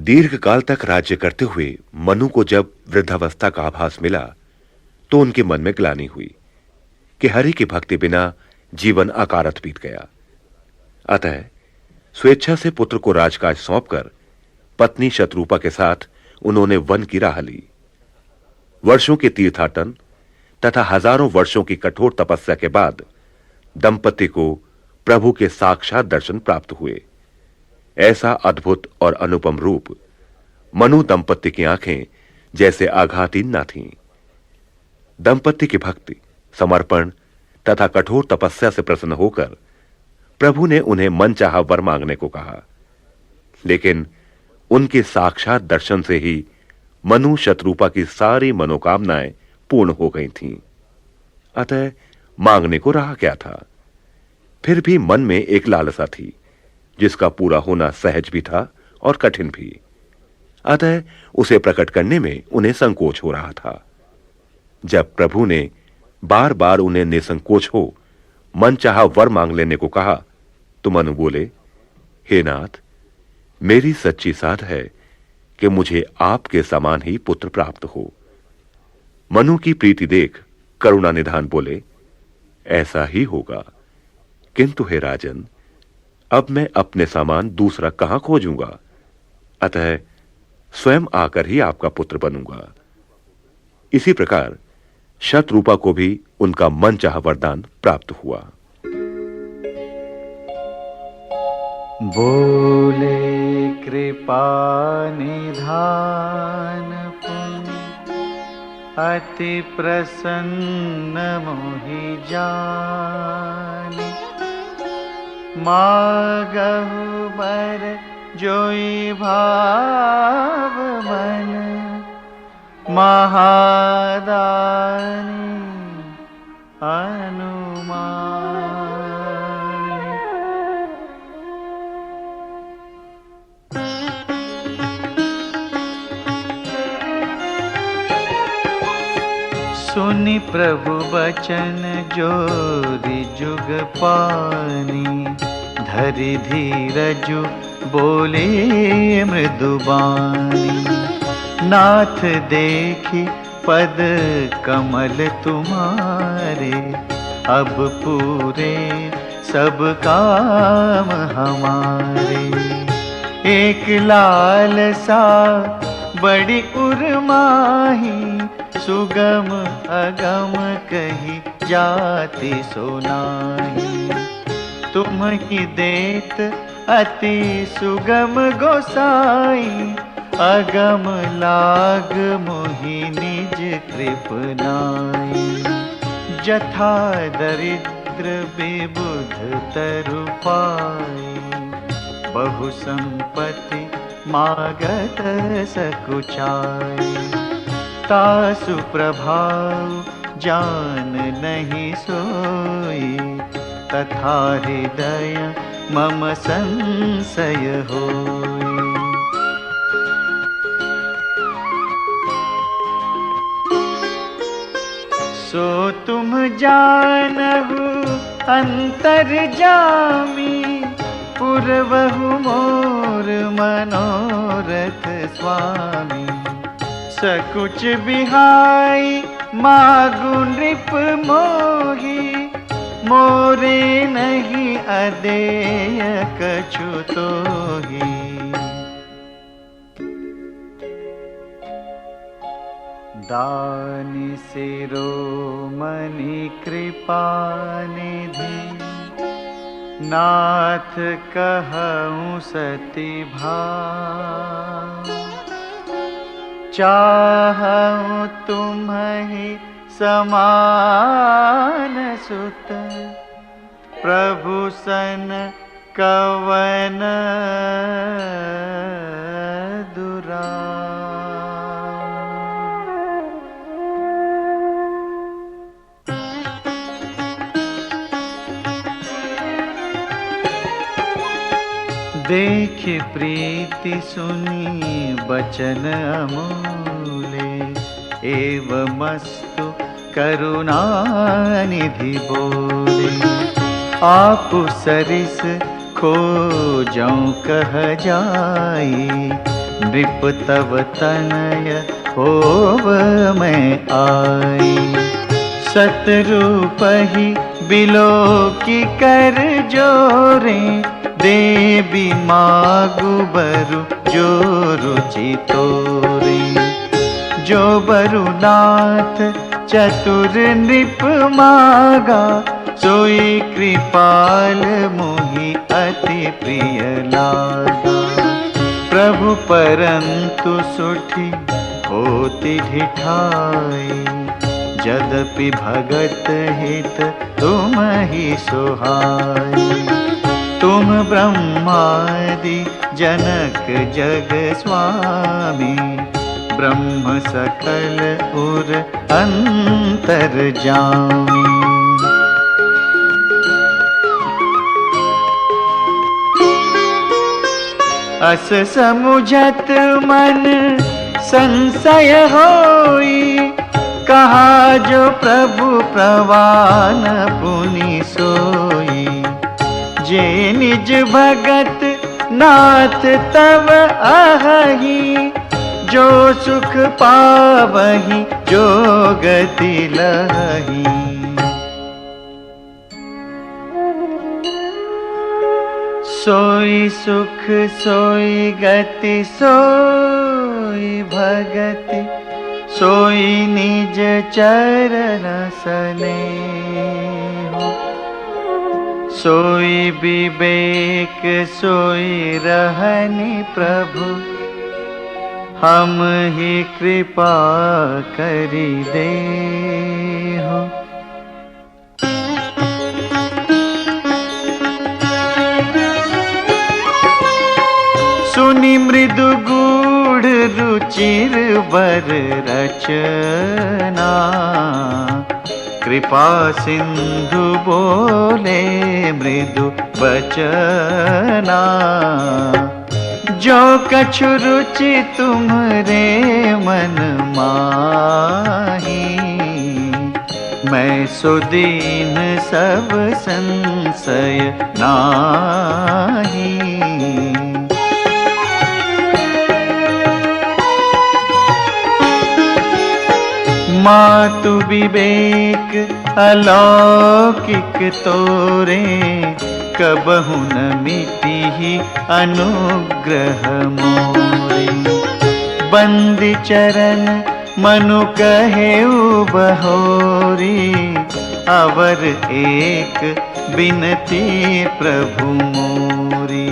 दीर्घ काल तक राज्य करते हुए मनु को जब वृद्धावस्था का आभास मिला तो उनके मन में ग्लानि हुई कि हरि की भक्ति बिना जीवन अकारत बीत गया। अतः स्वेच्छा से पुत्र को राजकाज सौंपकर पत्नी शत्रुपा के साथ उन्होंने वन की राह ली। वर्षों के तीर्थाटन तथा हजारों वर्षों की कठोर तपस्या के बाद दंपति को प्रभु के साक्षात दर्शन प्राप्त हुए। ऐसा अद्भुत और अनुपम रूप मनु दंपति की आंखें जैसे आघातीन न थीं। दंपति की भक्ति, समर्पण तथा कठोर तपस्या से प्रसन्न होकर प्रभु ने उन्हें मनचाहा वर मांगने को कहा, लेकिन उनके साक्षात दर्शन से ही मनु शत्रुपा की सारी मनोकामनाएं पूर्ण हो गई थीं। अतः मांगने को रहा क्या था। फिर भी मन में एक लालसा थी जिसका पूरा होना सहज भी था और कठिन भी। अतः उसे प्रकट करने में उन्हें संकोच हो रहा था। जब प्रभु ने बार बार उन्हें निसंकोच हो मनचाहा वर मांग लेने को कहा तो मनु बोले, हे नाथ, मेरी सच्ची साध है कि मुझे आपके समान ही पुत्र प्राप्त हो। मनु की प्रीति देख करुणा निधान बोले, ऐसा ही होगा, किंतु हे राजन, अब मैं अपने समान दूसरा कहां खोजूंगा। अतः स्वयं आकर ही आपका पुत्र बनूंगा। इसी प्रकार शत्रुपा को भी उनका मनचाहा वरदान प्राप्त हुआ। बोले कृपा निधान अति प्रसन्न मोहि जानि, मागहु बर जोई भाव मन, महादानी अनुमान। सुनि प्रभु बचन जोरि जुग पानी, धरि धीरजु बोले मृदुबानी। नाथ देखी पद कमल तुम्हारे, अब पूरे सब काम हमारे। एक लालसा बड़ी उर्माही, सुगम अगम कही जाति सुनाही। तुम ही देत अति सुगम गोसाई, अगम लाग मोहि निज कृपनाई। जथा दरिद्र विबुध तरु पाई, बहु संपत्ति मागत सकुचाई। तासु प्रभाव जान नहीं सोई, तथा हृदय मम संशय होई। सो तुम जानहु अंतर्जामी, पुरवहु मोर मनोरथ स्वामी। सकुच बिहाई मागु नृप मोही, मोरे नहीं अदेय कछु तोही। दानि शिरोमणि कृपा निधि, नाथ कहऊँ सति भाव। चाहऊँ तुम्हि समान सुत, प्रभु सन कवन दुराव। देख प्रीति सुनी बचन अमूले, एवमस्तु करुणानिधि बोले। आप सरिस खोजऊँ कह जाई, नृप तव तनय होव मैं आई। सतरूपहि बिलो की कर जोरे, देवी मागु बरु जो रुचि तोरे। जो बरुनाथ चतुर नृप मागा, सोई कृपाल मोहि अति प्रिय लागा। प्रभु परंतु सुठी होती ढिठाई, यद्यपि भगत हित तुम ही सोहाई। तुम ब्रह्मादि जनक जग स्वामी, ब्रह्म सकल उर अंतर्जामी। अस समुझत मन संशय होई, कहा जो प्रभु प्रवान पुनि सोई। जे निज भगत नाथ तव अहि, जो सुख पावहि जो गति लहि। सोई सुख सोई गति सोई भगति, सोई निज चरण सनेहु। सोई विवेक सोई रहनि प्रभु, हम ही कृपा करि देहु। सुनि मृदु गूढ़ रुचिर बर रचना, कृपा सिंधु बोले मृदु बचना। जो कछु रुचि तुम्हरे मन माही, मैं सो दीन सब संशय नाही। मातु विवेक अलौकिक तोरे, कबहु न मिटिहि अनुग्रह मोरे। बंदी चरण मनु कहेउ बहोरी, अवर एक बिनती प्रभु मोरी।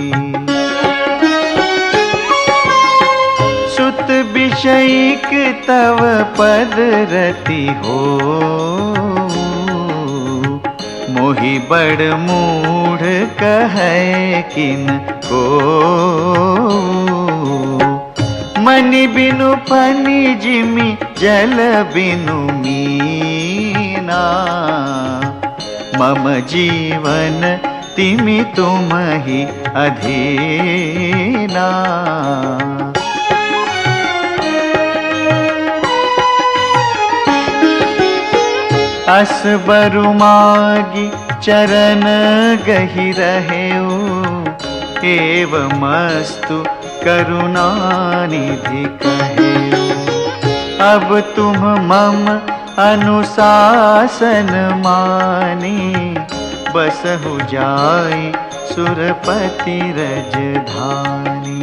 सुत विषयिक तव पद रति हो, मोहि बड़ मूढ़ कहे किन को। मनि बिनु फनि जिमि जल बिनु मीना, मम जीवन तिमि तुमहि अधीना। अस बरु मागी चरण गहि रहेउ, एवमस्तु करुणा निधि कहेउ। अब तुम मम अनुशासन मानी, बसहु जाई सुरपति रजधानी।